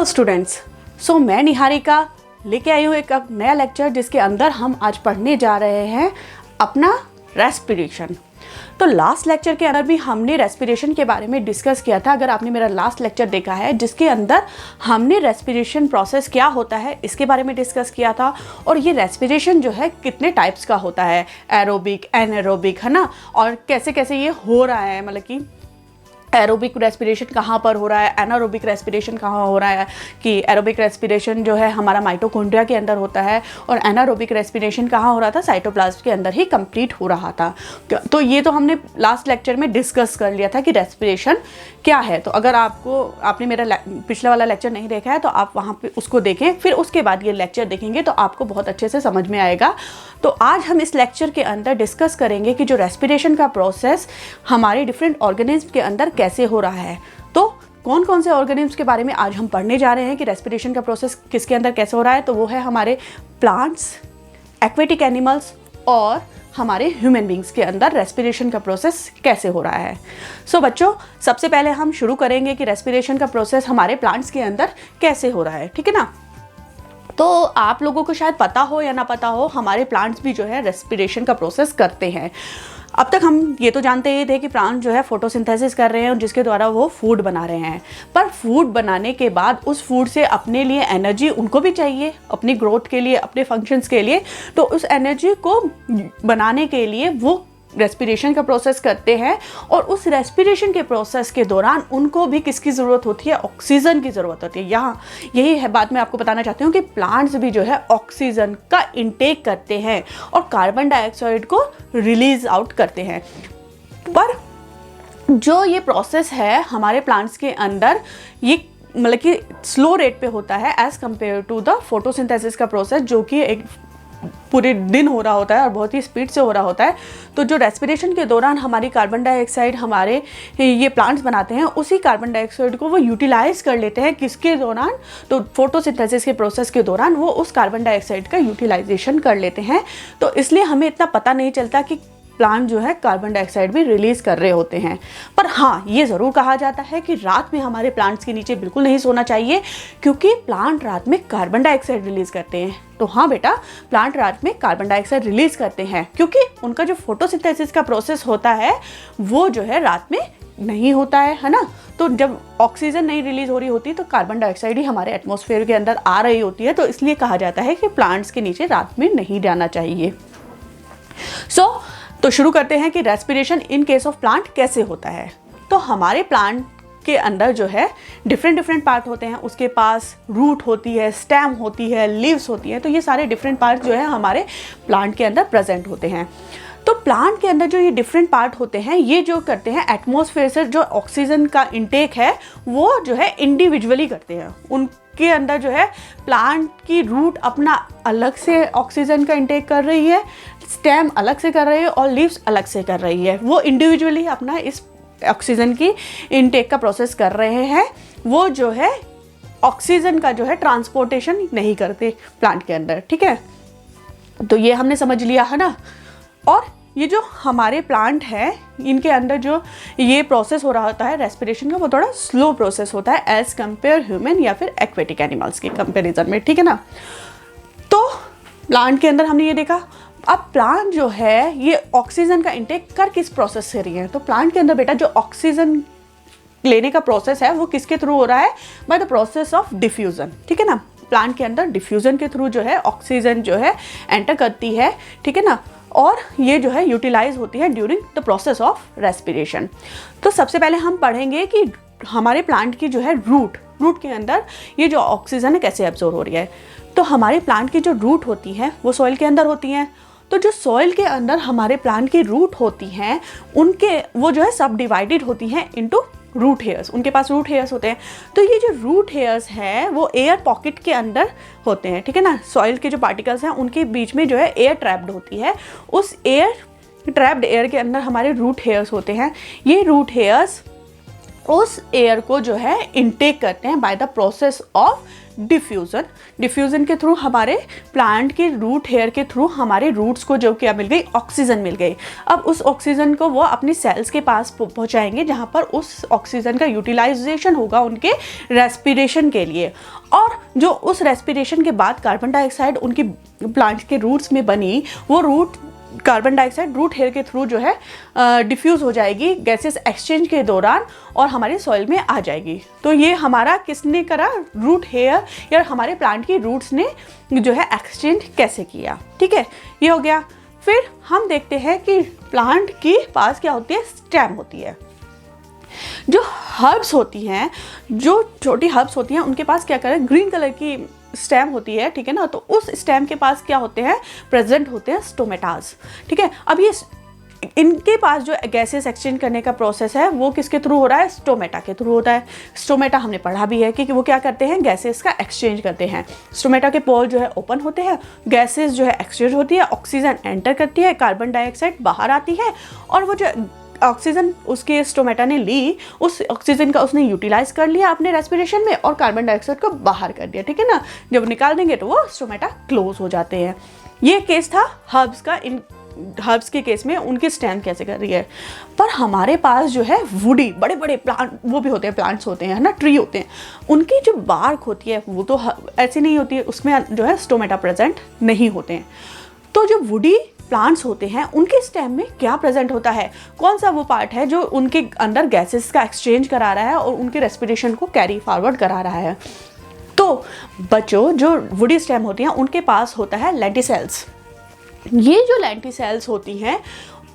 Students, मैं निहारिका लेके आई हूँ एक नया लेक्चर जिसके अंदर हम आज पढ़ने जा रहे हैं अपना रेस्पिरेशन। तो लास्ट लेक्चर के अंदर भी हमने रेस्पिरेशन के बारे में डिस्कस किया था। अगर आपने मेरा लास्ट लेक्चर देखा है जिसके अंदर हमने रेस्पिरेशन प्रोसेस क्या होता है इसके बारे में डिस्कस किया था, और ये रेस्पिरेशन जो है कितने टाइप्स का होता है, एरोबिक, एनारोबिक, है ना, और कैसे कैसे ये हो रहा है, मतलब कि एरोबिक रेस्पिरेशन कहाँ पर हो रहा है, एनारोबिक रेस्पिरेशन कहाँ हो रहा है, कि एरोबिक रेस्पिरेशन जो है हमारा माइटोकॉन्ड्रिया के अंदर होता है और एनारोबिक रेस्पिरेशन कहाँ हो रहा था, साइटोप्लाज्म के अंदर ही कंप्लीट हो रहा था। तो ये तो हमने लास्ट लेक्चर में डिस्कस कर लिया था कि रेस्पिरेशन क्या है। तो अगर आपने मेरा पिछला वाला लेक्चर नहीं देखा है तो आप वहाँ पे उसको देखें, फिर उसके बाद ये लेक्चर देखेंगे तो आपको बहुत अच्छे से समझ में आएगा। तो आज हम इस लेक्चर के अंदर डिस्कस करेंगे कि जो रेस्पिरेशन का प्रोसेस हमारे डिफरेंट ऑर्गेनिज्म के अंदर कैसे हो रहा है। तो कौन कौन से ऑर्गेनिज्म के बारे में आज हम पढ़ने जा रहे हैं कि रेस्पिरेशन का प्रोसेस किसके अंदर कैसे हो रहा है। तो वो है हमारे प्लांट्स, एक्वेटिक एनिमल्स और हमारे ह्यूमन बींग्स के अंदर रेस्पिरेशन का प्रोसेस कैसे हो रहा है। बच्चों, सबसे पहले हम शुरू करेंगे कि रेस्पिरेशन का प्रोसेस हमारे प्लांट्स के अंदर कैसे हो रहा है, ठीक है ना। तो आप लोगों को शायद पता हो या ना पता हो, हमारे प्लांट्स भी जो है रेस्पिरेशन का प्रोसेस करते हैं। अब तक हम ये तो जानते ही थे कि प्लांट जो है फोटोसिंथेसिस कर रहे हैं और जिसके द्वारा वो फूड बना रहे हैं, पर फूड बनाने के बाद उस फूड से अपने लिए एनर्जी उनको भी चाहिए, अपनी ग्रोथ के लिए, अपने फंक्शंस के लिए। तो उस एनर्जी को बनाने के लिए वो रेस्पिरेशन का प्रोसेस करते हैं, और उस रेस्पिरेशन के प्रोसेस के दौरान उनको भी किसकी ज़रूरत होती है, ऑक्सीजन की ज़रूरत होती है। यहाँ यही है बात मैं आपको बताना चाहती हूँ कि प्लांट्स भी जो है ऑक्सीजन का इंटेक करते हैं और कार्बन डाइऑक्साइड को रिलीज आउट करते हैं। पर जो ये प्रोसेस है हमारे प्लांट्स के अंदर, ये मतलब कि स्लो रेट पे होता है as compare to the photosynthesis का प्रोसेस, जो कि एक पूरे दिन हो रहा होता है और बहुत ही स्पीड से हो रहा होता है। तो जो रेस्पिरेशन के दौरान हमारी कार्बन डाइऑक्साइड हमारे ये प्लांट्स बनाते हैं, उसी कार्बन डाइऑक्साइड को वो यूटिलाइज कर लेते हैं किसके दौरान, तो फोटोसिंथेसिस के प्रोसेस के दौरान वो उस कार्बन डाइऑक्साइड का यूटिलाइजेशन कर लेते हैं। तो इसलिए हमें इतना पता नहीं चलता कि प्लांट जो है कार्बन डाइऑक्साइड भी रिलीज़ कर रहे होते हैं। पर हाँ, ये ज़रूर कहा जाता है कि रात में हमारे प्लांट्स के नीचे बिल्कुल नहीं सोना चाहिए, क्योंकि प्लांट रात में कार्बन डाइऑक्साइड रिलीज़ करते हैं। तो हाँ बेटा, प्लांट रात में कार्बन डाइऑक्साइड रिलीज़ करते हैं, क्योंकि उनका जो फोटोसिंथेसिस का प्रोसेस होता है वो जो है रात में नहीं होता है ना। तो जब ऑक्सीजन नहीं रिलीज़ हो रही होती तो कार्बन डाइऑक्साइड ही हमारे एटमॉस्फेयर के अंदर आ रही होती है। तो इसलिए कहा जाता है कि प्लांट्स के नीचे रात में नहीं जाना चाहिए। तो शुरू करते हैं कि respiration in case of plant कैसे होता है। तो हमारे प्लांट के अंदर जो है डिफरेंट पार्ट होते हैं। उसके पास रूट होती है, स्टेम होती है, लीव्स होती है। तो ये सारे डिफरेंट पार्ट जो है हमारे प्लांट के अंदर प्रेजेंट होते हैं। तो प्लांट के अंदर जो ये डिफरेंट पार्ट होते हैं, ये जो करते हैं एटमॉस्फेयर से जो ऑक्सीजन का इंटेक है वो जो है इंडिविजुअली करते हैं। उनके अंदर जो है प्लांट की रूट अपना अलग से ऑक्सीजन का इंटेक कर रही है, स्टेम अलग से कर रही है और लीव्स अलग से कर रही है। वो इंडिविजुअली अपना इस ऑक्सीजन की इंटेक का प्रोसेस कर रहे हैं। वो जो है ऑक्सीजन का जो है ट्रांसपोर्टेशन नहीं करते प्लांट के अंदर, ठीक है। तो ये हमने समझ लिया है ना। और ये जो हमारे प्लांट है, इनके अंदर जो ये प्रोसेस हो रहा होता है रेस्पिरेशन का, वो थोड़ा स्लो प्रोसेस होता है एज कम्पेयर ह्यूमन या फिर एक्वेटिक एनिमल्स के कंपेरिजन में, ठीक है ना। तो प्लांट के अंदर हमने ये देखा। अब प्लांट जो है ये ऑक्सीजन का इंटेक कर किस प्रोसेस से रही है। तो प्लांट के अंदर बेटा जो ऑक्सीजन लेने का प्रोसेस है वो किसके थ्रू हो रहा है, by the process of diffusion, ठीक है ना। प्लांट के अंदर डिफ्यूजन के थ्रू जो है ऑक्सीजन जो है एंटर करती है, ठीक है ना, और ये जो है यूटिलाइज होती है during the process of respiration. तो सबसे पहले हम पढ़ेंगे कि हमारे प्लांट की जो है रूट के अंदर ये जो ऑक्सीजन है कैसे एब्जॉर्ब हो रही है। तो हमारे प्लांट की जो रूट होती है वो सॉइल के अंदर होती हैं। तो जो सॉइल के अंदर हमारे प्लांट की रूट होती हैं, उनके वो जो है सब डिवाइडेड होती हैं इनटू रूट हेयर्स। उनके पास रूट हेयर्स होते हैं। तो ये जो रूट हेयर्स हैं वो एयर पॉकेट के अंदर होते हैं, ठीक है ना। सॉइल के जो पार्टिकल्स हैं उनके बीच में जो है एयर ट्रैप्ड होती है। उस एयर ट्रैप्ड एयर के अंदर हमारे रूट हेयर्स होते हैं। ये रूट हेयर्स उस एयर को जो है इनटेक करते हैं by the process of diffusion. Diffusion के थ्रू हमारे प्लांट के रूट हेयर के थ्रू हमारे रूट्स को जो क्या मिल गई, ऑक्सीजन मिल गई। अब उस ऑक्सीजन को वो अपनी सेल्स के पास पहुंचाएंगे जहां पर उस ऑक्सीजन का यूटिलाइजेशन होगा उनके रेस्पिरेशन के लिए। और जो उस रेस्पिरेशन के बाद कार्बन डाइऑक्साइड उनकी प्लांट के रूट्स में बनी, वो कार्बन डाइऑक्साइड रूट हेयर के थ्रू जो है डिफ्यूज़ हो जाएगी गैसेस एक्सचेंज के दौरान और हमारे सॉइल में आ जाएगी। तो ये हमारा किसने करा, रूट हेयर या हमारे प्लांट की रूट्स ने जो है एक्सचेंज कैसे किया। ठीक है, ये हो गया। फिर हम देखते हैं कि प्लांट के पास क्या होती है, स्टेम होती है। जो हर्ब्स होती हैं, जो छोटी हर्ब्स होती हैं, उनके पास क्या करें, ग्रीन कलर की स्टेम होती है। ठीक है ना, तो उस स्टेम के पास क्या होते हैं, प्रेजेंट होते हैं स्टोमेटास। ठीक है, अब ये इनके पास जो गैसेस एक्सचेंज करने का प्रोसेस है वो किसके थ्रू हो रहा है, स्टोमेटा के थ्रू होता है। स्टोमेटा हमने पढ़ा भी है कि वो क्या करते हैं, गैसेस का एक्सचेंज करते हैं। स्टोमेटा के पोल जो है ओपन होते हैं, गैसेस जो है एक्सचेंज होती है, ऑक्सीजन एंटर करती है, कार्बन डाइऑक्साइड बाहर आती है, और वो जो ऑक्सीजन उसके स्टोमेटा ने ली, उस ऑक्सीजन का उसने यूटिलाइज कर लिया अपने रेस्पिरेशन में और कार्बन डाइऑक्साइड को बाहर कर दिया। ठीक है ना, जब निकाल देंगे तो वो स्टोमेटा क्लोज हो जाते हैं। ये केस था हर्ब्स का। इन हर्ब्स के केस में उनकी स्टेम कैसे कर रही है। पर हमारे पास जो है वुडी बड़े बड़े प्लांट वो भी होते हैं, प्लांट्स होते हैं ना, ट्री होते हैं, उनकी जो बार्क होती है वो तो ऐसी नहीं होती है, उसमें जो है स्टोमेटा प्रेजेंट नहीं होते हैं। तो जो वुडी प्लांट्स होते हैं उनके स्टेम में क्या प्रेजेंट होता है, कौन सा वो पार्ट है जो उनके अंदर गैसेस का एक्सचेंज करा रहा है और उनके रेस्पिरेशन को कैरी फॉरवर्ड करा रहा है। तो बच्चों, जो वुडी स्टेम होती हैं उनके पास होता है लेंटिसेल्स। ये जो लेंटिसेल्स होती हैं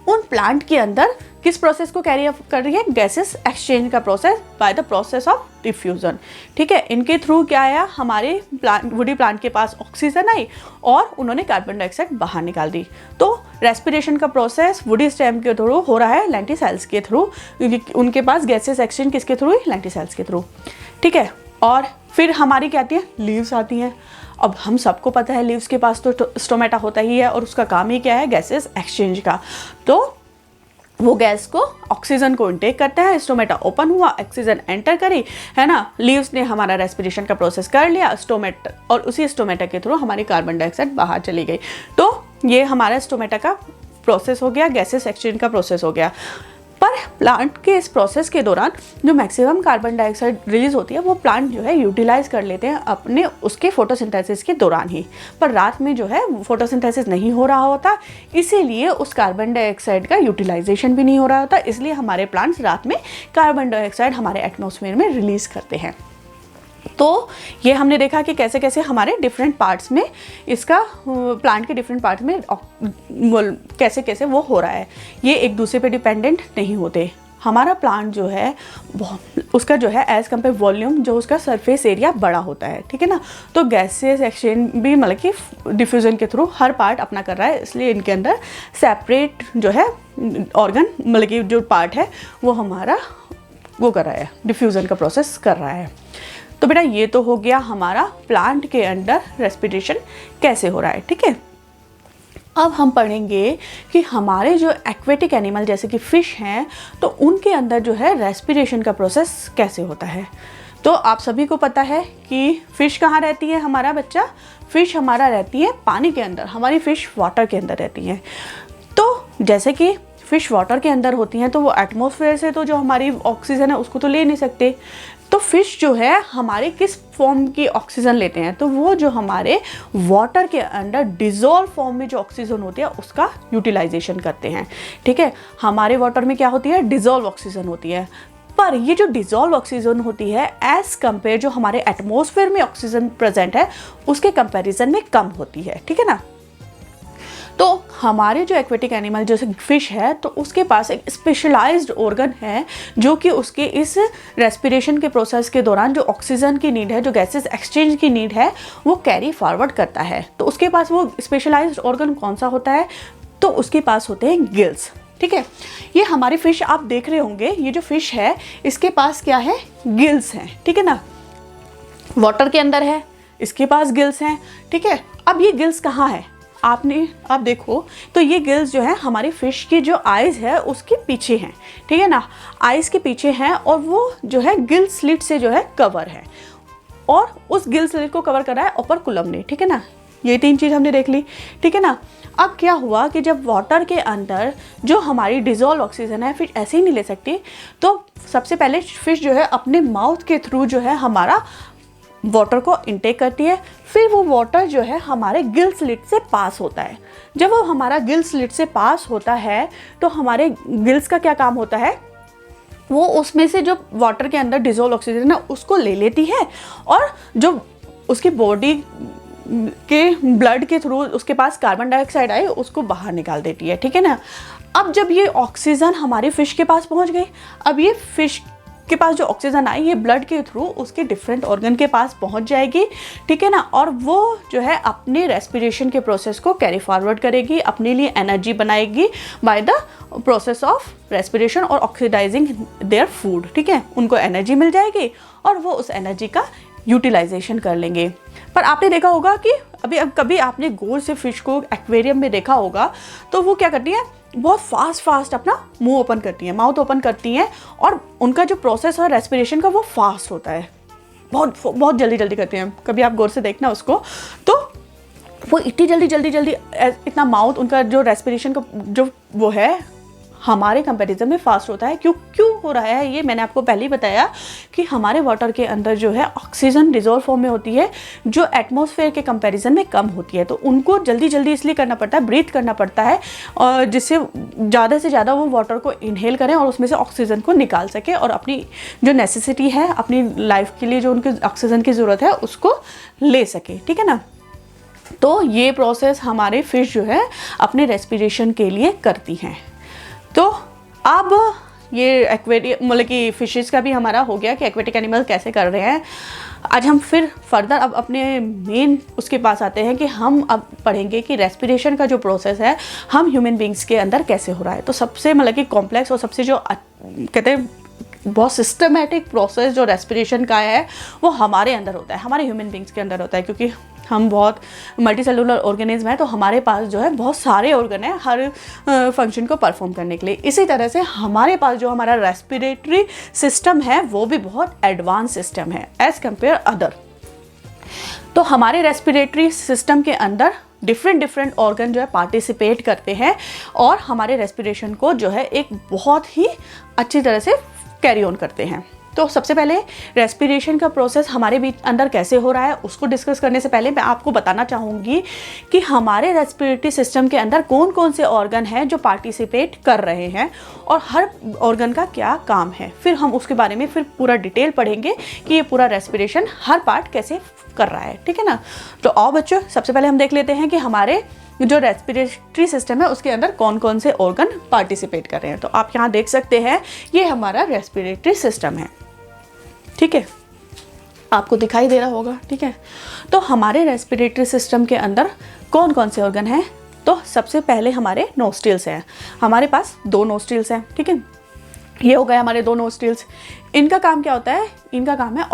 उन प्लांट के अंदर किस प्रोसेस को कैरी कर रही है, गैसेस एक्सचेंज का process by the process of diffusion. ठीक है, इनके थ्रू क्या आया, हमारे वुडी प्लांट के पास ऑक्सीजन आई और उन्होंने कार्बन डाइऑक्साइड बाहर निकाल दी। तो रेस्पिरेशन का प्रोसेस वुडी स्टेम के थ्रू हो रहा है, लेंटिसेल्स के थ्रू, क्योंकि उनके पास गैसेस एक्सचेंज किसके थ्रू है, लेंटिसेल्स के थ्रू। ठीक है, और फिर हमारी क्या आती है, लीव्स आती हैं। अब हम सबको पता है लीव्स के पास तो स्टोमेटा होता ही है और उसका काम ही क्या है, गैसेस एक्सचेंज का। तो वो गैस को, ऑक्सीजन को इनटेक करता है, स्टोमेटा ओपन हुआ, ऑक्सीजन एंटर करी, है ना, लीव्स ने हमारा रेस्पिरेशन का प्रोसेस कर लिया स्टोमेटा, और उसी स्टोमेटा के थ्रू हमारी कार्बन डाइऑक्साइड बाहर चली गई। तो ये हमारा स्टोमेटा का प्रोसेस हो गया, गैसेस एक्सचेंज का प्रोसेस हो गया। पर प्लांट के इस प्रोसेस के दौरान जो मैक्सिमम कार्बन डाइऑक्साइड रिलीज होती है वो प्लांट जो है यूटिलाइज कर लेते हैं अपने उसके फोटोसिंथेसिस के दौरान ही। पर रात में जो है फोटोसिंथेसिस नहीं हो रहा होता, इसीलिए उस कार्बन डाइऑक्साइड का यूटिलाइजेशन भी नहीं हो रहा होता, इसलिए हमारे प्लांट्स रात में कार्बन डाइऑक्साइड हमारे एटमॉस्फेयर में रिलीज करते हैं। तो ये हमने देखा कि कैसे कैसे हमारे डिफरेंट पार्ट्स में इसका, प्लांट के डिफरेंट पार्ट्स में कैसे कैसे वो हो रहा है। ये एक दूसरे पे डिपेंडेंट नहीं होते। हमारा प्लांट जो है उसका जो है एज़ कम्पेयर वॉल्यूम, जो उसका सरफेस एरिया बड़ा होता है। ठीक है ना, तो गैसेस एक्सचेंज भी मतलब कि डिफ्यूज़न के थ्रू हर पार्ट अपना कर रहा है, इसलिए इनके अंदर सेपरेट जो है ऑर्गन, मतलब कि जो पार्ट है वो हमारा वो कर रहा है, डिफ्यूज़न का प्रोसेस कर रहा है। तो बेटा ये तो हो गया हमारा प्लांट के अंदर रेस्पिरेशन कैसे हो रहा है। ठीक है, अब हम पढ़ेंगे कि हमारे जो एक्वेटिक एनिमल जैसे कि फ़िश हैं, तो उनके अंदर जो है रेस्पिरेशन का प्रोसेस कैसे होता है। तो आप सभी को पता है कि फ़िश कहाँ रहती है हमारा बच्चा, फ़िश हमारा रहती है पानी के अंदर, हमारी फ़िश वाटर के अंदर रहती हैं। तो जैसे कि फ़िश वाटर के अंदर होती हैं तो वो एटमॉस्फेयर से तो जो हमारी ऑक्सीजन है उसको तो ले नहीं सकते। तो फिश जो है हमारे किस फॉर्म की ऑक्सीजन लेते हैं, तो वो जो हमारे वाटर के अंदर डिज़ोल्व फॉर्म में जो ऑक्सीजन होती है उसका यूटिलाइजेशन करते हैं। ठीक है, हमारे वाटर में क्या होती है, डिज़ोल्व ऑक्सीजन होती है। पर ये जो डिज़ोल्व ऑक्सीजन होती है एज़ कम्पेयर जो हमारे एटमॉस्फेयर में ऑक्सीजन प्रेजेंट है उसके कंपैरिजन में कम होती है। ठीक है ना, तो हमारे जो एक्वेटिक एनिमल जैसे फिश है तो उसके पास एक स्पेशलाइज्ड ऑर्गन है जो कि उसके इस रेस्पिरेशन के प्रोसेस के दौरान जो ऑक्सीजन की नीड है, जो गैसेस एक्सचेंज की नीड है, वो कैरी फॉरवर्ड करता है। तो उसके पास वो स्पेशलाइज्ड ऑर्गन कौन सा होता है, तो उसके पास होते हैं गिल्स। ठीक है, ये हमारी फिश आप देख रहे होंगे, ये जो फिश है इसके पास क्या है, गिल्स हैं। ठीक है ना, वाटर के अंदर है, इसके पास गिल्स हैं। ठीक है, अब ये गिल्स कहाँ है, आप देखो तो ये गिल्स जो है हमारी फिश की जो आइज़ है उसके पीछे हैं, ठीक है ना, आइज़ के पीछे हैं और वो जो है गिल स्लिट से जो है कवर है और उस गिल स्लिट को कवर कर रहा है ओपर्कुलम ने, ठीक है ना। ये 3 चीज़ हमने देख ली, ठीक है ना। अब क्या हुआ कि जब वाटर के अंदर जो हमारी डिज़ोल्व ऑक्सीजन है फिश ऐसे ही नहीं ले सकती, तो सबसे पहले फिश जो है अपने माउथ के थ्रू जो है हमारा वाटर को इनटेक करती है, फिर वो वाटर जो है हमारे गिल स्लिट से पास होता है। जब वो हमारा गिल स्लिट से पास होता है तो हमारे गिल्स का क्या काम होता है, वो उसमें से जो वाटर के अंदर डिज़ोल्व ऑक्सीजन है उसको ले लेती है और जो उसकी बॉडी के ब्लड के थ्रू उसके पास कार्बन डाइऑक्साइड आए उसको बाहर निकाल देती है, ठीक है ना। अब जब ये ऑक्सीजन हमारी फिश के पास पहुंच गई, अब ये फिश के पास जो ऑक्सीजन आई ये ब्लड के थ्रू उसके डिफरेंट ऑर्गन के पास पहुंच जाएगी, ठीक है ना, और वो जो है अपने रेस्पिरेशन के प्रोसेस को कैरी फॉरवर्ड करेगी, अपने लिए एनर्जी बनाएगी by the process of respiration और ऑक्सीडाइजिंग देयर फूड, ठीक है। उनको एनर्जी मिल जाएगी और वो उस एनर्जी का यूटिलाइजेशन कर लेंगे। पर आपने देखा होगा कि अब कभी आपने गौर से फिश को एक्वेरियम में देखा होगा तो वो क्या करती है, बहुत फास्ट अपना मुंह ओपन करती हैं, माउथ ओपन करती हैं और उनका जो प्रोसेस है रेस्पिरेशन का वो फास्ट होता है, बहुत जल्दी करती हैं। कभी आप गौर से देखना उसको, तो वो इतनी जल्दी इतना माउथ उनका जो रेस्पिरेशन का जो वो है हमारे कंपैरिजन में फास्ट होता है। क्यों हो रहा है ये मैंने आपको पहले ही बताया कि हमारे वाटर के अंदर जो है ऑक्सीजन डिजोल्व फॉर्म में होती है जो एटमॉस्फेयर के कंपैरिजन में कम होती है, तो उनको जल्दी इसलिए करना पड़ता है, ब्रीथ करना पड़ता है और जिससे ज़्यादा से ज़्यादा वो वाटर को इनहेल करें और उसमें से ऑक्सीजन को निकाल सके और अपनी जो नेसेसिटी है अपनी लाइफ के लिए जो उनकी ऑक्सीजन की ज़रूरत है उसको ले सके, ठीक है ना। तो ये प्रोसेस हमारे फिश जो है अपने रेस्पिरेशन के लिए करती हैं। तो अब ये एक्वेरियम मतलब कि फिशेस का भी हमारा हो गया कि एक्वेटिक एनिमल कैसे कर रहे हैं। आज हम फिर फर्दर अब अपने मेन उसके पास आते हैं कि हम अब पढ़ेंगे कि रेस्पिरेशन का जो प्रोसेस है हम ह्यूमन बींग्स के अंदर कैसे हो रहा है। तो सबसे मतलब कि कॉम्प्लेक्स और सबसे जो कहते हैं बहुत सिस्टमेटिक प्रोसेस जो रेस्पिरेशन का है वो हमारे अंदर होता है, हमारे ह्यूमन बींग्स के अंदर होता है, क्योंकि हम बहुत मल्टी सेलुलर ऑर्गेनिज्म है तो हमारे पास जो है बहुत सारे ऑर्गन है हर फंक्शन को परफॉर्म करने के लिए। इसी तरह से हमारे पास जो हमारा रेस्पिरेटरी सिस्टम है वो भी बहुत एडवांस सिस्टम है एज कंपेयर अदर। तो हमारे रेस्पिरेटरी सिस्टम के अंदर डिफरेंट ऑर्गन जो है पार्टिसिपेट करते हैं और हमारे रेस्पिरेशन को जो है एक बहुत ही अच्छी तरह से कैरी ऑन करते हैं। तो सबसे पहले रेस्पिरेशन का प्रोसेस हमारे बीच अंदर कैसे हो रहा है उसको डिस्कस करने से पहले मैं आपको बताना चाहूँगी कि हमारे रेस्पिरेटरी सिस्टम के अंदर कौन कौन से ऑर्गन हैं जो पार्टिसिपेट कर रहे हैं और हर ऑर्गन का क्या काम है। फिर हम उसके बारे में फिर पूरा डिटेल पढ़ेंगे कि ये पूरा रेस्पिरेशन हर पार्ट कैसे कर रहा है, ठीक है ना। तो आओ बच्चों, सबसे पहले हम देख लेते हैं कि हमारे जो रेस्पिरेटरी सिस्टम है उसके अंदर कौन कौन से ऑर्गन पार्टिसिपेट कर रहे हैं। तो आप यहाँ देख सकते हैं ये हमारा रेस्पिरेटरी सिस्टम है, ठीक है, आपको दिखाई दे रहा होगा, ठीक है। तो हमारे रेस्पिरेटरी सिस्टम के अंदर कौन कौन से ऑर्गन हैं, तो सबसे पहले हमारे नोस्ट्रिल्स हैं। हमारे पास 2 नोस्ट्रिल्स हैं, ठीक है, ये हो गए हमारे 2 नोस्ट्रिल्स। इनका काम क्या होता है, इनका काम है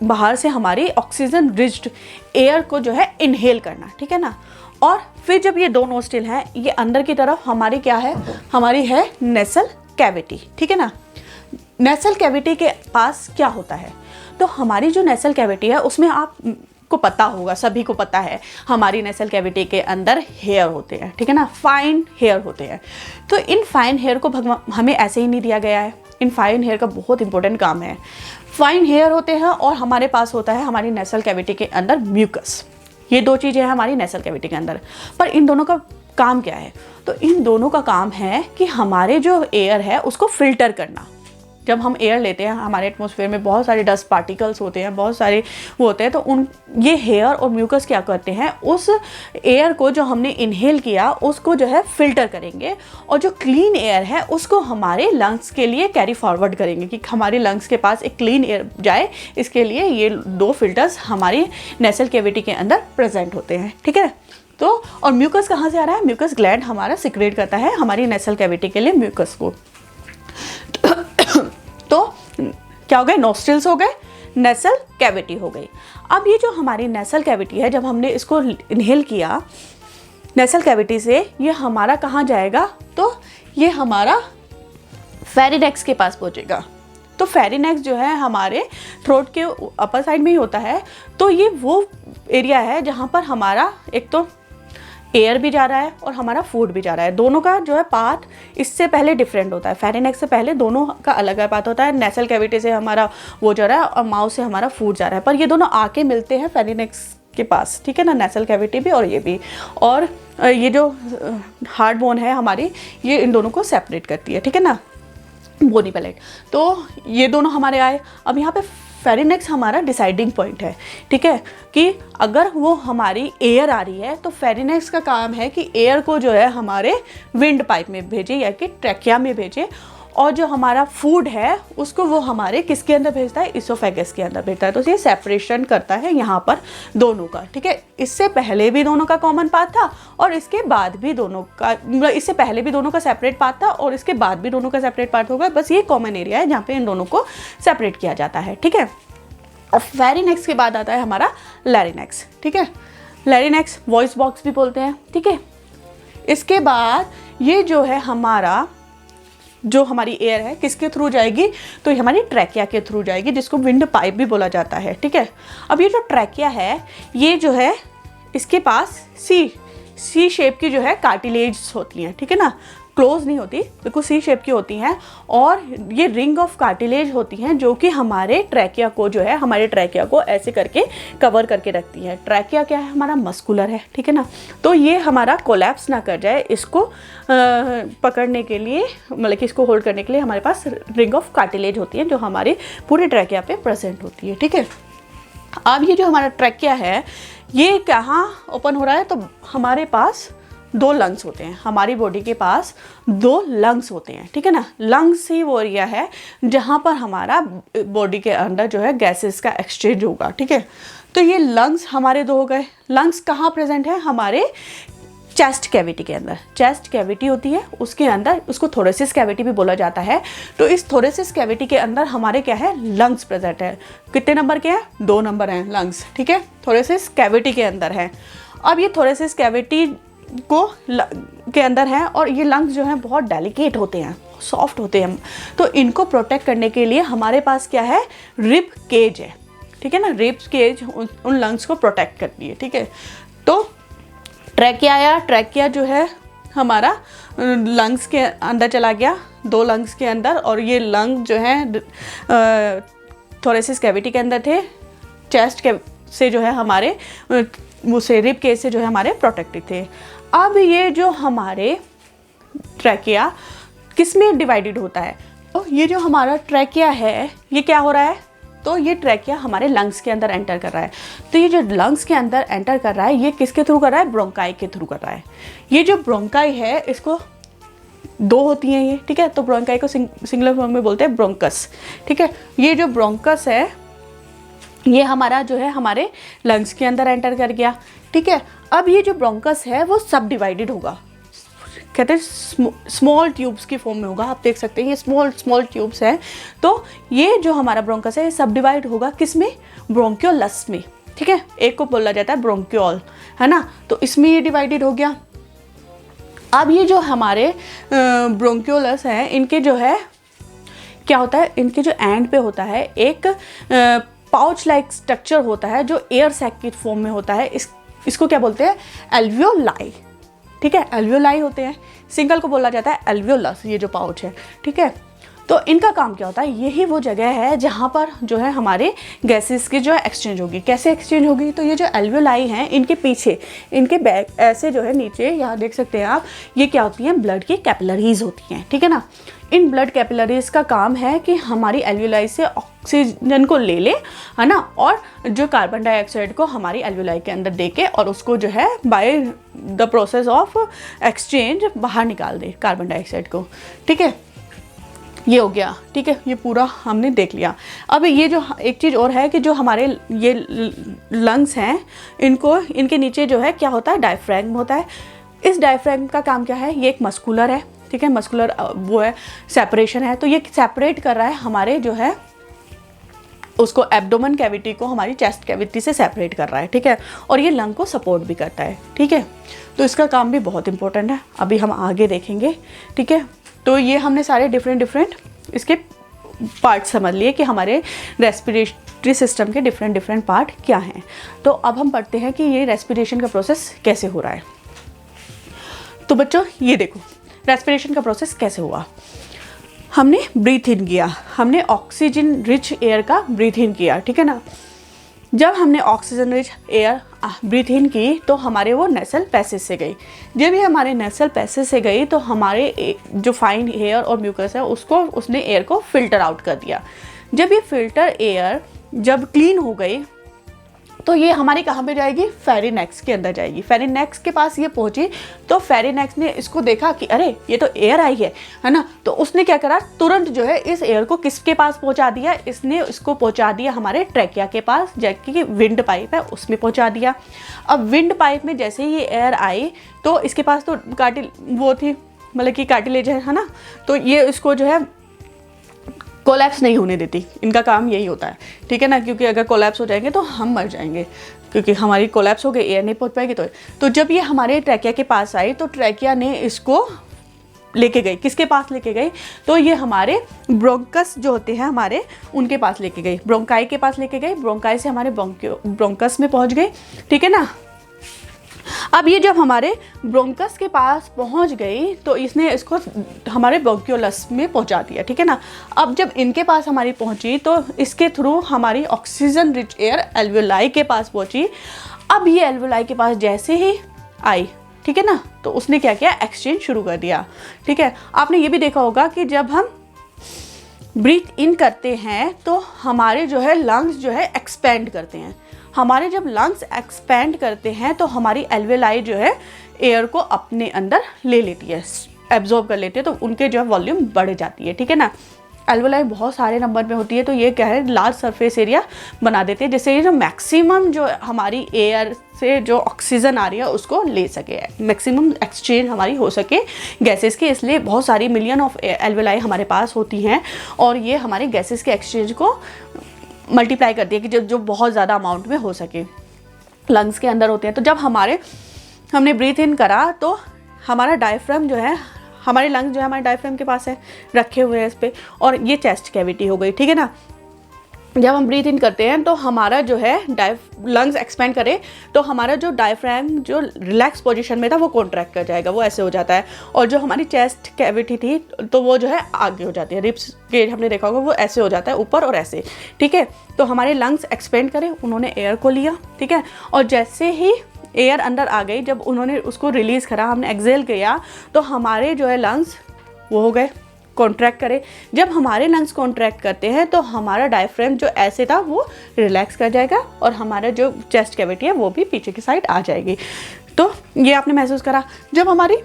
बाहर से हमारी ऑक्सीजन रिच्ड एयर को जो है इनहेल करना, ठीक है ना। और फिर जब ये 2 नोस्ट्रिल हैं ये अंदर की तरफ हमारी क्या है, हमारी है नेसल कैविटी, ठीक है ना। नेसल कैविटी के पास क्या होता है, तो हमारी जो नेसल कैविटी है उसमें आपको पता होगा, सभी को पता है हमारी नेसल कैविटी के अंदर हेयर होते हैं, ठीक है ना, फाइन हेयर होते हैं। तो इन फाइन हेयर को भगवान हमें ऐसे ही नहीं दिया गया है, इन फाइन हेयर का बहुत इंपॉर्टेंट काम है। फाइन हेयर होते हैं और हमारे पास होता है हमारी नेसल कैविटी के अंदर म्यूकस। ये 2 चीज़ें हैं हमारी नेसल कैविटी के अंदर। पर इन दोनों का काम क्या है, तो इन दोनों का काम है कि हमारे जो एयर है उसको फिल्टर करना। जब हम एयर लेते हैं हमारे एटमॉस्फेयर में बहुत सारे डस्ट पार्टिकल्स होते हैं, बहुत सारे वो होते हैं, तो ये हेयर और म्यूकस क्या करते हैं, उस एयर को जो हमने इनहेल किया उसको जो है फिल्टर करेंगे और जो क्लीन एयर है उसको हमारे लंग्स के लिए कैरी फॉरवर्ड करेंगे कि हमारे लंग्स के पास एक क्लीन एयर जाए। इसके लिए ये 2 फिल्टर्स हमारी नेसल कैविटी के अंदर प्रेजेंट होते हैं, ठीक है। तो और म्यूकस कहाँ से आ रहा है, म्यूकस ग्लैंड हमारा सिक्रेट करता है हमारी नेसल कैविटी के लिए म्यूकस को। तो क्या हो गए, नोस्ट्रिल्स हो गए, नेसल कैविटी हो गई। अब ये जो हमारी नेसल कैविटी है जब हमने इसको इनहेल किया नेसल कैविटी से ये हमारा कहाँ जाएगा, तो ये हमारा फेरिनेक्स के पास पहुँचेगा। तो फेरिनेक्स जो है हमारे थ्रोट के अपर साइड में ही होता है। तो ये वो एरिया है जहाँ पर हमारा एक तो एयर भी जा रहा है और हमारा फूड भी जा रहा है। दोनों का जो है पाथ इससे पहले डिफरेंट होता है, फेरिनेक्स से पहले दोनों का अलग अलग पाथ होता है। नेसल कैविटी से हमारा वो जा रहा है और माउथ से हमारा फूड जा रहा है, पर ये दोनों आके मिलते हैं फेरिनेक्स के पास, ठीक है ना, नेसल कैविटी भी और ये भी। और ये जो हार्ड बोन है हमारी, ये इन दोनों को सेपरेट करती है, ठीक है ना, बोनी पैलेट। तो ये दोनों हमारे आए। अब यहाँ पे फेरिनेक्स हमारा डिसाइडिंग पॉइंट है, ठीक है, कि अगर वो हमारी एयर आ रही है तो फेरिनेक्स का काम है कि एयर को जो है हमारे विंड पाइप में भेजे या कि ट्रैकिया में भेजे, और जो हमारा फूड है उसको वो हमारे किसके अंदर भेजता है, इसोफेगस के अंदर भेजता है। तो ये सेपरेशन करता है यहाँ पर दोनों का, ठीक है। इससे पहले भी दोनों का कॉमन पाथ था और इसके बाद भी दोनों का, इससे पहले भी दोनों का सेपरेट पाथ था और इसके बाद भी दोनों का सेपरेट पाथ होगा। बस ये कॉमन एरिया है जहाँ पे इन दोनों को सेपरेट किया जाता है, ठीक है। और फेरिनेक्स के बाद आता है हमारा लैरिनेक्स, ठीक है। लैरिनेक्स वॉइस बॉक्स भी बोलते हैं, ठीक है। इसके बाद ये जो है हमारा, जो हमारी एयर है किसके थ्रू जाएगी, तो ये हमारी ट्रैकिया के थ्रू जाएगी, जिसको विंड पाइप भी बोला जाता है, ठीक है। अब ये जो ट्रैकिया है, ये जो है इसके पास सी शेप की जो है कार्टिलेज होती हैं, ठीक है ना, क्लोज नहीं होती, बिल्कुल सी शेप की होती हैं। और ये रिंग ऑफ कार्टिलेज होती हैं जो कि हमारे ट्रैकिया को जो है, हमारे ट्रैकिया को ऐसे करके कवर करके रखती है। ट्रैकिया क्या है, हमारा मस्कुलर है, ठीक है ना। तो ये हमारा कोलैप्स ना कर जाए, इसको पकड़ने के लिए, मतलब कि इसको होल्ड करने के लिए हमारे पास रिंग ऑफ कार्टिलेज होती है जो हमारे पूरे ट्रैकिया पे प्रेजेंट होती है, ठीक है। अब ये जो हमारा ट्रैकिया है ये कहाँ ओपन हो रहा है, तो हमारे पास 2 लंग्स होते हैं, हमारी बॉडी के पास 2 लंग्स होते हैं, ठीक है ना। लंग्स ही वो एरिया है जहाँ पर हमारा बॉडी के अंदर जो है गैसेस का एक्सचेंज होगा, ठीक है। तो ये लंग्स हमारे 2 हो गए। लंग्स कहाँ प्रेजेंट है, हमारे चेस्ट कैविटी के अंदर। चेस्ट कैविटी होती है, उसके अंदर, उसको थोरेसिस कैविटी भी बोला जाता है। तो इस थोरेसिस कैविटी के अंदर हमारे क्या है, लंग्स प्रेजेंट है। कितने नंबर के हैं, 2 नंबर हैं लंग्स, ठीक है, थोरेसिस कैविटी के अंदर है। अब ये थोरेसिस कैविटी के अंदर है और ये लंग्स जो हैं बहुत डेलिकेट होते हैं, सॉफ्ट होते हैं। तो इनको प्रोटेक्ट करने के लिए हमारे पास क्या है, रिब केज है, ठीक है ना। रिब केज उन लंग्स को प्रोटेक्ट करती है, ठीक है। तो ट्रैकिया आया, ट्रैकिया जो है हमारा लंग्स के अंदर चला गया, 2 लंग्स के अंदर, और ये लंग जो है थोरेसिस कैविटी के अंदर थे। चेस्ट के से जो है हमारे उसे रिब केज से जो है हमारे प्रोटेक्टेड थे। अब ये जो हमारे ट्रैकिया किस में डिवाइडेड होता है, तो ये जो हमारा ट्रैकिया है ये क्या हो रहा है, तो ये ट्रैकिया हमारे लंग्स के अंदर एंटर कर रहा है। तो ये जो लंग्स के अंदर एंटर कर रहा है ये किसके थ्रू कर रहा है, ब्रोंकाई के थ्रू कर रहा है। ये जो ब्रोंकाई है इसको 2 होती हैं ये, ठीक है। तो ब्रोंकाई को सिंगुलर फॉर्म में बोलते हैं ब्रोंकस, ठीक है। ये जो ब्रोंकस है ये हमारा जो है हमारे लंग्स के अंदर एंटर कर गया, ठीक है। अब ये जो ब्रोंकस है वो सब डिवाइडेड होगा, कहते हैं स्मॉल ट्यूब्स की फॉर्म में होगा। आप देख सकते हैं ये स्मॉल ट्यूब्स हैं। तो ये जो हमारा ब्रोंकस है ये सब डिवाइड होगा किस में, ब्रोंक्योलस में, ठीक है। एक को बोला जाता है ब्रोंक्योल, है ना। तो इसमें ये डिवाइडेड हो गया। अब ये जो हमारे ब्रोंक्योलस हैं इनके जो है क्या होता है, इनके जो एंड पे होता है एक पाउच लाइक स्ट्रक्चर होता है जो एयर सैक की फॉर्म में होता है। इसको क्या बोलते हैं, एल्वियोलाई, ठीक है। एल्वियोलाई होते हैं, सिंगल को बोला जाता है एल्वियोलस, ये जो पाउच है, ठीक है। तो इनका काम क्या होता है, यही वो जगह है जहाँ पर जो है हमारे गैसेस की जो है एक्सचेंज होगी। कैसे एक्सचेंज होगी, तो ये जो एल्वियोलाई हैं इनके पीछे, इनके बैक ऐसे जो है नीचे यहाँ देख सकते हैं आप, ये क्या होती हैं, ब्लड की कैपिलरीज होती हैं, ठीक है ना। इन ब्लड कैपिलरीज का काम है कि हमारी एल्वियोलाई से ऑक्सीजन को ले ले, है ना, और जो कार्बन डाइऑक्साइड को हमारी एल्वियोलाई के अंदर दे के और उसको जो है by the process of exchange बाहर निकाल दे कार्बन डाइऑक्साइड को, ठीक है। ये हो गया, ठीक है, ये पूरा हमने देख लिया। अब ये जो एक चीज़ और है कि जो हमारे ये लंग्स हैं इनको, इनके नीचे जो है क्या होता है, डायफ्रैगम होता है। इस डायफ्रैगम का काम क्या है, ये एक मस्कुलर है, ठीक है, मस्कुलर वो है, सेपरेशन है। तो ये सेपरेट कर रहा है हमारे जो है उसको एब्डोमेन कैविटी को हमारी चेस्ट कैविटी से सेपरेट कर रहा है, ठीक है, और ये लंग को सपोर्ट भी करता है, ठीक है। तो इसका काम भी बहुत इंपॉर्टेंट है, अभी हम आगे देखेंगे, ठीक है। तो ये हमने सारे डिफरेंट इसके पार्ट समझ लिए कि हमारे रेस्पिरेटरी सिस्टम के डिफरेंट पार्ट क्या हैं। तो अब हम पढ़ते हैं कि ये रेस्पिरेशन का प्रोसेस कैसे हो रहा है। तो बच्चों ये देखो रेस्पिरेशन का प्रोसेस कैसे हुआ। हमने ब्रीथ इन किया, हमने ऑक्सीजन रिच एयर का ब्रीथ इन किया, ठीक है ना। जब हमने ऑक्सीजन रिच एयर ब्रीथ इन की तो हमारे वो नेसल पैसेज से गई। जब ये हमारे नेसल पैसेज से गई तो हमारे जो फाइन एयर और म्यूकस है उसको उसने एयर को फिल्टर आउट कर दिया। जब ये फिल्टर एयर जब क्लीन हो गई तो ये हमारी कहाँ पे जाएगी, फेरिनेक्स के अंदर जाएगी। फेरिनेक्स के पास ये पहुंची तो फेरिनेक्स ने इसको देखा कि अरे ये तो एयर आई है ना। तो उसने क्या करा, तुरंत जो है इस एयर को किसके पास पहुंचा दिया, इसने इसको पहुंचा दिया हमारे ट्रैकिया के पास, जबकि विंड पाइप है उसमें पहुंचा दिया। अब विंड पाइप में जैसे ही ये एयर आई तो इसके पास तो वो थी, मतलब कि कार्टिलेज है ना, तो ये इसको जो है कोलैप्स नहीं होने देती, इनका काम यही होता है, ठीक है ना। क्योंकि अगर कोलैप्स हो जाएंगे तो हम मर जाएंगे, क्योंकि हमारी कोलैप्स हो गई, एयर नहीं पहुंच पाएगी। तो जब ये हमारे ट्रैकिया के पास आई तो ट्रैकिया ने इसको लेके गई, किसके पास लेके गई, तो ये हमारे ब्रोंकस जो होते हैं हमारे, उनके पास लेके गई, ब्रोंकाई के पास लेके गई, ब्रोंकाई से हमारे ब्रोंकस में पहुंच गई, ठीक है ना। अब ये जब हमारे ब्रोंकस के पास पहुंच गई तो इसने इसको हमारे ब्रोंक्यूलस में पहुंचा दिया, ठीक है ना। अब जब इनके पास हमारी पहुंची तो इसके थ्रू हमारी ऑक्सीजन रिच एयर एल्वेलाई के पास पहुंची। अब ये एल्वेलाई के पास जैसे ही आई, ठीक है ना, तो उसने क्या किया, एक्सचेंज शुरू कर दिया, ठीक है। आपने ये भी देखा होगा कि जब हम ब्रीथ इन करते हैं तो हमारे जो है लंग्स जो है एक्सपेंड करते हैं। हमारे जब लंग्स एक्सपेंड करते हैं तो हमारी एल्वेलाई जो है एयर को अपने अंदर ले लेती है, एब्जॉर्ब कर लेती है, तो उनके जो है वॉल्यूम बढ़ जाती है, ठीक है ना। एल्वेलाई बहुत सारे नंबर में होती है तो ये क्या है, लार्ज सरफेस एरिया बना देती है, जिससे ये जो मैक्सिमम जो हमारी एयर से जो ऑक्सीजन आ रही है उसको ले सके, मैक्सिमम एक्सचेंज हमारी हो सके गैसेस की। इसलिए बहुत सारी मिलियन ऑफ एल्वेलाई हमारे पास होती हैं और ये हमारे गैसेस के एक्सचेंज को मल्टीप्लाई करती है कि जो बहुत ज़्यादा अमाउंट में हो सके, लंग्स के अंदर होते हैं। तो जब हमने ब्रीथ इन करा तो हमारा डायफ्राम जो है, हमारे लंग्स जो है हमारे डायफ्राम के पास है, रखे हुए हैं इस पर, और ये चेस्ट कैविटी हो गई, ठीक है ना। जब हम ब्रीथ इन करते हैं तो हमारा जो है लंग्स एक्सपेंड करे तो हमारा जो डायफ्राम जो रिलैक्स पोजीशन में था वो कॉन्ट्रैक्ट कर जाएगा, वो ऐसे हो जाता है, और जो हमारी चेस्ट कैविटी थी तो वो जो है आगे हो जाती है, रिब्स के हमने देखा होगा वो ऐसे हो जाता है ऊपर और ऐसे, ठीक है। तो हमारे लंग्स एक्सपेंड करे, उन्होंने एयर को लिया, ठीक है, और जैसे ही एयर अंदर आ गई, जब उन्होंने उसको रिलीज़ करा, हमने एक्सेल किया तो हमारे जो है लंग्स वो हो गए कॉन्ट्रैक्ट करे। जब हमारे लंग्स कॉन्ट्रैक्ट करते हैं तो हमारा डायफ्राम जो ऐसे था वो रिलैक्स कर जाएगा और हमारा जो चेस्ट कैविटी है वो भी पीछे की साइड आ जाएगी। तो ये आपने महसूस करा। जब हमारी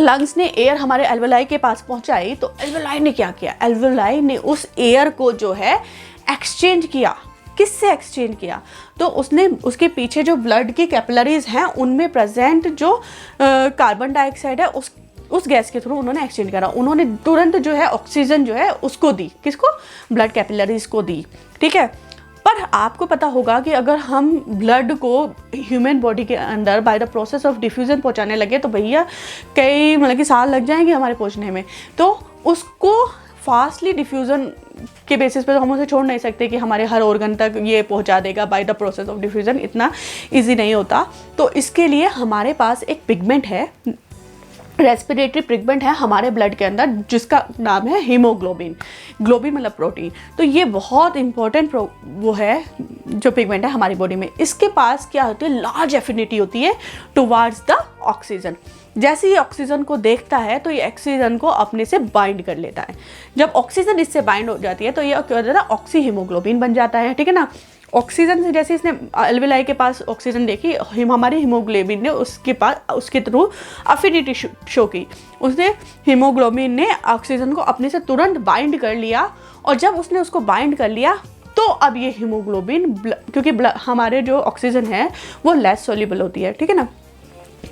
लंग्स ने एयर हमारे एल्वेलाई के पास पहुंचाई तो एल्वेलाई ने क्या किया, एल्वेलाई ने उस एयर को जो है एक्सचेंज किया। किससे एक्सचेंज किया, तो उसने उसके पीछे जो ब्लड की कैपिलरीज हैं उनमें प्रेजेंट जो कार्बन डाइऑक्साइड है उस गैस के थ्रू उन्होंने एक्सचेंज करा। उन्होंने तुरंत जो है ऑक्सीजन जो है उसको दी, किसको, ब्लड कैपिलरीज को दी, ठीक है। पर आपको पता होगा कि अगर हम ब्लड को ह्यूमन बॉडी के अंदर by the process of diffusion पहुंचाने लगे तो भैया कई मतलब कि साल लग जाएंगे हमारे पहुंचने में। तो उसको फास्टली डिफ्यूज़न के बेसिस पे तो हम उसे छोड़ नहीं सकते कि हमारे हर ऑर्गन तक ये पहुंचा देगा by the process of diffusion, इतना इजी नहीं होता। तो इसके लिए हमारे पास एक पिगमेंट है, रेस्पिरेटरी पिगमेंट है हमारे ब्लड के अंदर, जिसका नाम है हीमोग्लोबिन। ग्लोबिन मतलब प्रोटीन। तो ये बहुत इंपॉर्टेंट वो है जो पिगमेंट है हमारी बॉडी में। इसके पास क्या होती है, लार्ज एफिनिटी होती है टुवार्ड्स द ऑक्सीजन। जैसे ही ऑक्सीजन को देखता है तो ये ऑक्सीजन को अपने से बाइंड कर लेता है। जब ऑक्सीजन इससे बाइंड हो जाती है तो ये क्या हो जाता है, ऑक्सी हीमोग्लोबिन बन जाता है, ठीक है ना। ऑक्सीजन से जैसे इसने एल्वेलाई के पास ऑक्सीजन देखी, हमारी हीमोग्लोबिन ने उसके पास उसके थ्रू अफिनिटी शो की। उसने हीमोग्लोबिन ने ऑक्सीजन को अपने से तुरंत बाइंड कर लिया, और जब उसने उसको बाइंड कर लिया तो अब ये हीमोग्लोबिन क्योंकि हमारे जो ऑक्सीजन है वो लेस सोल्यूबल होती है, ठीक है ना,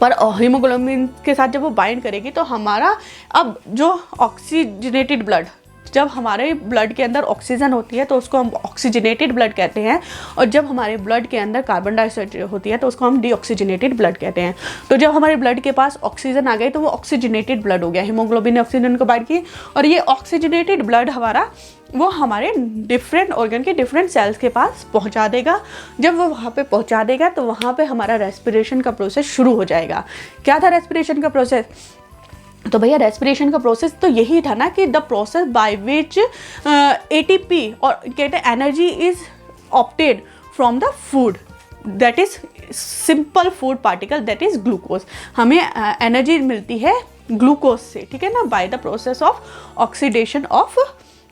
पर हीमोग्लोबिन के साथ जब वो बाइंड करेगी तो हमारा अब जो ऑक्सीजनेटेड ब्लड जब हमारे ब्लड के अंदर ऑक्सीजन होती है तो उसको हम ऑक्सीजनेटेड ब्लड कहते हैं, और जब हमारे ब्लड के अंदर कार्बन डाइऑक्साइड होती है तो उसको हम डीऑक्सीजनेटेड ब्लड कहते हैं। तो जब हमारे ब्लड के पास ऑक्सीजन आ गई तो वो ऑक्सीजनेटेड ब्लड हो गया, हीमोग्लोबिन ने ऑक्सीजन को बाइंड की, और ये ऑक्सीजनेटेड ब्लड हमारा वो हमारे डिफरेंट ऑर्गन के डिफरेंट सेल्स के पास पहुंचा देगा। जब वो वहाँ पे पहुंचा देगा तो वहाँ पे हमारा रेस्पिरेशन का प्रोसेस शुरू हो जाएगा। क्या था रेस्पिरेशन का प्रोसेस? तो भैया रेस्पिरेशन का प्रोसेस तो यही था ना कि the process by which ATP और कहते हैं energy is obtained from the food, that is simple food particle, that is glucose. हमें एनर्जी मिलती है ग्लूकोज से, ठीक है ना, by the process of oxidation of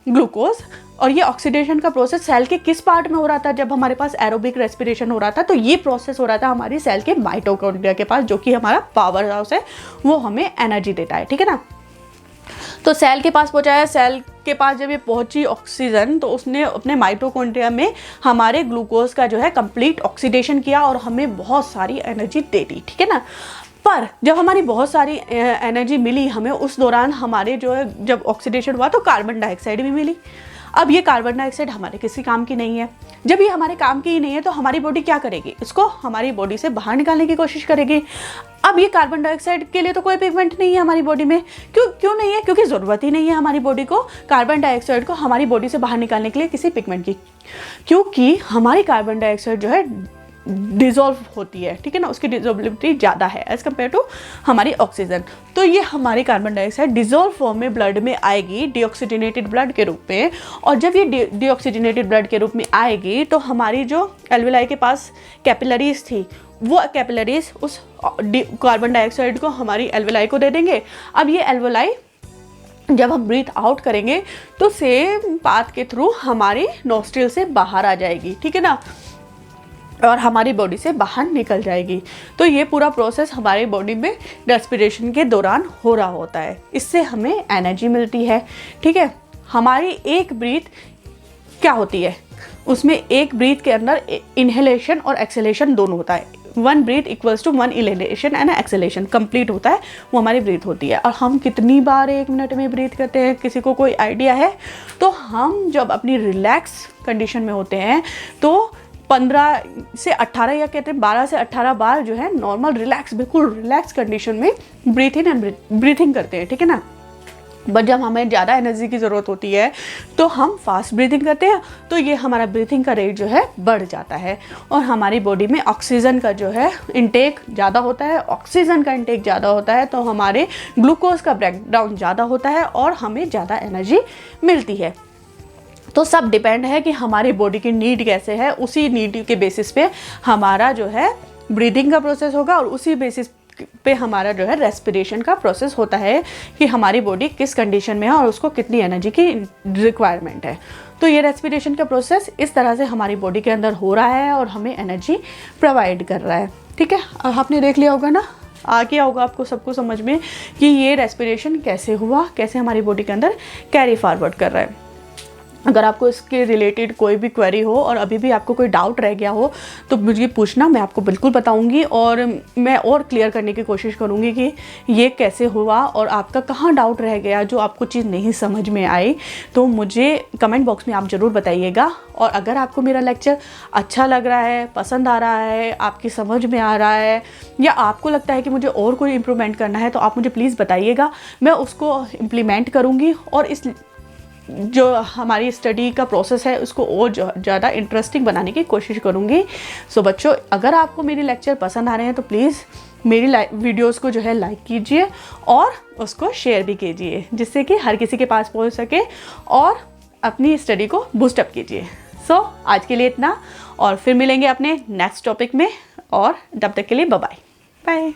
glucose. और ये ऑक्सीडेशन का प्रोसेस सेल के किस पार्ट में हो रहा था? जब हमारे पास एरोबिक रेस्पिरेशन हो रहा था तो ये प्रोसेस हो रहा था हमारी सेल के माइटोकॉन्ड्रिया के पास, जो कि हमारा पावर हाउस है, वो हमें एनर्जी देता है, ठीक है ना। तो सेल के पास पहुंचाया, सेल के पास जब ये पहुंची ऑक्सीजन तो उसने अपने माइटोकॉन्ड्रिया में हमारे ग्लूकोज का जो है कंप्लीट ऑक्सीडेशन किया और हमें बहुत सारी एनर्जी दे दी, ठीक है ना। पर जब हमारी बहुत सारी एनर्जी मिली हमें, उस दौरान हमारे जो है जब ऑक्सीडेशन हुआ तो कार्बन डाइऑक्साइड भी मिली। अब ये कार्बन डाइऑक्साइड हमारे किसी काम की नहीं है। जब ये हमारे काम की ही नहीं है तो हमारी बॉडी क्या करेगी? इसको हमारी बॉडी से बाहर निकालने की कोशिश करेगी। अब ये कार्बन डाइऑक्साइड के लिए तो कोई पिगमेंट नहीं है हमारी बॉडी में। क्यों नहीं है? क्योंकि ज़रूरत ही नहीं है हमारी बॉडी को कार्बन डाइऑक्साइड को हमारी बॉडी से बाहर निकालने के लिए किसी पिगमेंट की, क्योंकि हमारी कार्बन डाइऑक्साइड जो है डिज़ोल्व होती है, ठीक है ना, उसकी डिज़ोल्बिलिटी ज़्यादा है एज़ कम्पेयर टू हमारी ऑक्सीजन। तो ये हमारी कार्बन डाइऑक्साइड डिज़ोल्व फॉर्म में ब्लड में आएगी डीऑक्सीजनेटेड ब्लड के रूप में, और जब ये डीऑक्सीजनेटेड ब्लड के रूप में आएगी तो हमारी जो एल्वेलाई के पास कैपिलरीज थी वो कैपिलरीज उस कार्बन डाइऑक्साइड को हमारी एल्वेलाई को दे देंगे। अब ये एल्वेलाई जब हम ब्रीथ आउट करेंगे तो सेम पाथ के थ्रू हमारी नोस्ट्रिल से बाहर आ जाएगी, ठीक है ना, और हमारी बॉडी से बाहर निकल जाएगी। तो ये पूरा प्रोसेस हमारी बॉडी में रेस्पिरेशन के दौरान हो रहा होता है। इससे हमें एनर्जी मिलती है, ठीक है। हमारी एक ब्रीथ क्या होती है? उसमें एक ब्रीथ के अंदर इनहेलेशन और एक्सहेलेशन दोनों होता है। 1 breath equals to 1 inhalation and exhalation complete होता है, वो हमारी ब्रीथ होती है। और हम कितनी बार 1 मिनट में ब्रीथ करते हैं, किसी को कोई आइडिया है? तो हम जब अपनी रिलैक्स कंडीशन में होते हैं तो 15 से 18 या कहते हैं 12 से 18 बार जो है नॉर्मल रिलैक्स, बिल्कुल रिलैक्स कंडीशन में ब्रीथ इन एंड ब्रीथिंग करते हैं, ठीक है ना। बट जब हमें ज़्यादा एनर्जी की ज़रूरत होती है तो हम फास्ट ब्रीथिंग करते हैं, तो ये हमारा ब्रीथिंग का रेट जो है बढ़ जाता है और हमारी बॉडी में ऑक्सीजन का जो है इंटेक ज़्यादा होता है। ऑक्सीजन का इंटेक ज़्यादा होता है तो हमारे ग्लूकोज का ब्रेकडाउन ज़्यादा होता है और हमें ज़्यादा एनर्जी मिलती है। तो सब डिपेंड है कि हमारी बॉडी की नीड कैसे है, उसी नीड के बेसिस पे हमारा जो है ब्रीदिंग का प्रोसेस होगा और उसी बेसिस पे हमारा जो है रेस्पिरेशन का प्रोसेस होता है कि हमारी बॉडी किस कंडीशन में है और उसको कितनी एनर्जी की रिक्वायरमेंट है। तो ये रेस्पिरेशन का प्रोसेस इस तरह से हमारी बॉडी के अंदर हो रहा है और हमें एनर्जी प्रोवाइड कर रहा है, ठीक है। आपने देख लिया होगा ना, आ गया होगा आपको सबको समझ में कि ये रेस्पिरेशन कैसे हुआ, कैसे हमारी बॉडी के अंदर कैरी फॉरवर्ड कर रहा है। अगर आपको इसके रिलेटेड कोई भी क्वेरी हो और अभी भी आपको कोई डाउट रह गया हो तो मुझे पूछना, मैं आपको बिल्कुल बताऊंगी और मैं और क्लियर करने की कोशिश करूंगी कि ये कैसे हुआ और आपका कहाँ डाउट रह गया, जो आपको चीज़ नहीं समझ में आई तो मुझे कमेंट बॉक्स में आप ज़रूर बताइएगा। और अगर आपको मेरा लेक्चर अच्छा लग रहा है, पसंद आ रहा है, आपकी समझ में आ रहा है या आपको लगता है कि मुझे और कोई इम्प्रूवमेंट करना है तो आप मुझे प्लीज़ बताइएगा, मैं उसको इम्प्लीमेंट करूँगी और इस जो हमारी स्टडी का प्रोसेस है उसको और ज़्यादा इंटरेस्टिंग बनाने की कोशिश करूँगी। सो बच्चों, अगर आपको मेरे लेक्चर पसंद आ रहे हैं तो प्लीज़ मेरी वीडियोस को जो है लाइक कीजिए और उसको शेयर भी कीजिए, जिससे कि हर किसी के पास पहुँच सके और अपनी स्टडी को बूस्टअप कीजिए। सो आज के लिए इतना और फिर मिलेंगे अपने नेक्स्ट टॉपिक में, और तब तक के लिए बाय बाय।